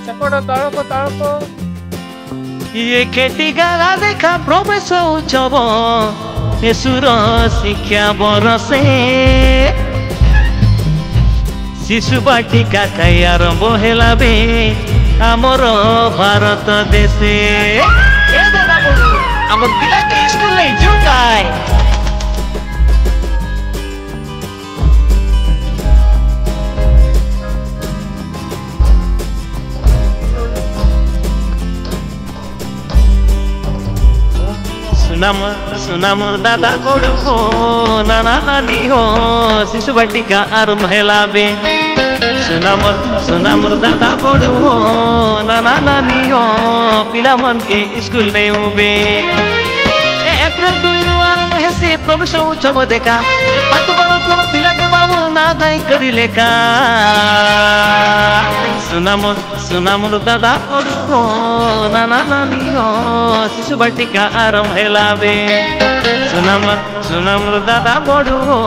ସେପଟ ତଳକୁ ତଳକୁ ये खेती गाला देखा प्रवेश उৎসव शिशुर शिक्षा बरसे शिशु बाटिका खाई आरंभ हेला बे आमर भारत देशे आम पिला स्कूल नहीं जुटाए सुनाम दादा बड़ू हो नाना नानी हो शिशु बाटिका आरंभ हेला बे सुनाम दादा बड़ू हो नाना नानी हो पिला मन के स्कूल नहीं हुए एप्रिल 2 आरंभ हेसे प्रवेश उत्सव देखा पाठ पढ़ो पिला के बाबू ना दाई करी लेखा सुनाम दादा बड़ू हो नाना नानी हो शिशु बाटिका आरंभ हेला बे सुनाम दादा बड़ू हो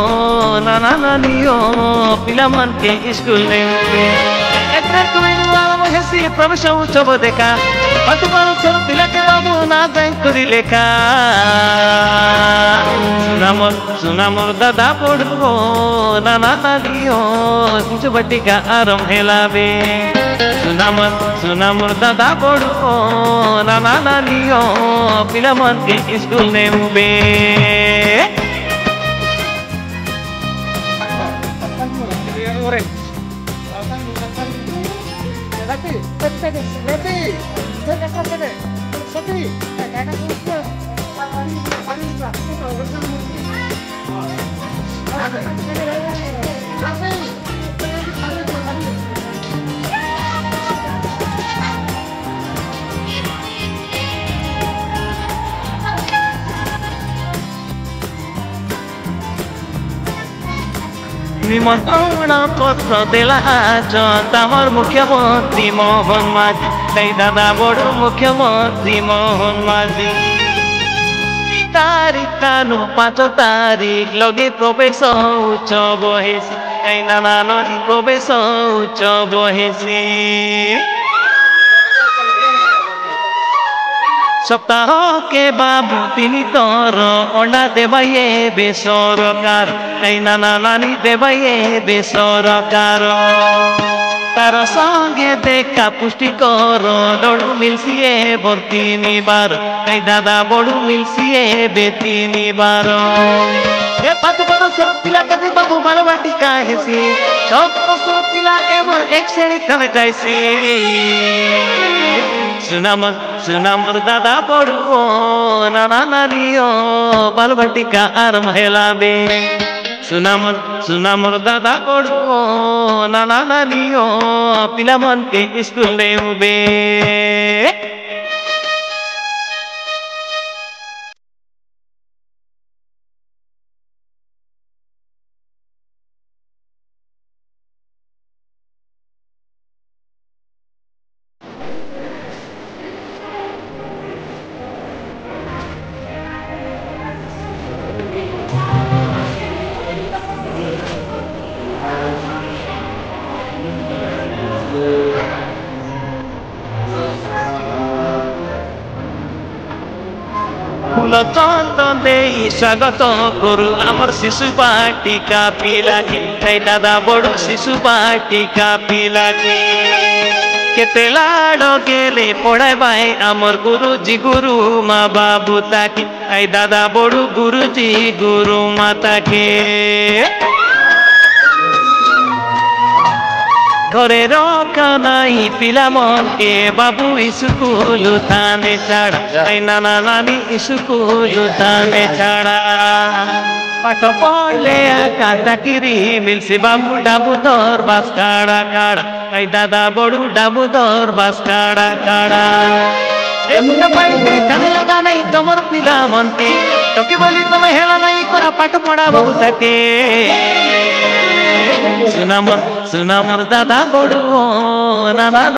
नाना नानी हो पिला मन के स्कूल नहीं हुए हेसी प्रवेश उत्सव देखा पाठ पढ़ो पिला के बाबू ना दाई करी लेखा सुनाम दादा बड़ू हो नाना नानी हो शिशु बाटिका आरंभ हेला बे सुनाम दादा बड़ू हो नाना नानी हो पिला मन के स्कूल नहीं हुए निमंत्रण पत्र देला तमर मुख्यमंत्री मोहन माझी दादा बड़ू मुख्यमंत्री मोहन माझी तारीख 5 तारीख लगे प्रवेश उत्सव हेसी नाना नानी प्रवेश उत्सव हेसी सप्ताह के बाबू 3 तर अंडा देवाइए बेसरकार नाना नानी देवाइए बेसरकार तार संगे देखा पुष्टिकर दौड़ू मिलसिए भर्ती निबार दादा बड़ू मिलसिए बेती बार पिला के बाबू बाल बाटिका हेसी सब पिला एवं एक श्रेणी तले जाइसी सुनाम दादा बड़ू हो नाना नानी हो बाल बाटिका आरंभ हेला बे सुनाम दादा बड़ू हो नाना नानी हो पिला मन के स्कूल नहीं हुए फूल चंदन दे स्वागत करू आमर शिशु बाटिका पिला के दादा बड़ू शिशु बाटिका पिला के केते लाड़ गेले पढ़ाई आमर गुरुजी गुरु माँ बाबू ताके दादा बड़ू गुरुजी गुरु माता के घरे रखा नहीं पिला मन के बाबू स्कूल थाने छाड़ा नाना नानी स्कूल थाने छाड़ा पाठ पढ़ले चाकरी मिलसी बाबू डाबू दर बास काड़ा काड़ा दादा बड़ू डाबू दर बास काड़ा काड़ा लगा नहीं तुम पिला मनते टोकी बोली तुम हेला नहीं करा पाठ पढ़ा बहु सके सुनाम दादा बड़ू नाना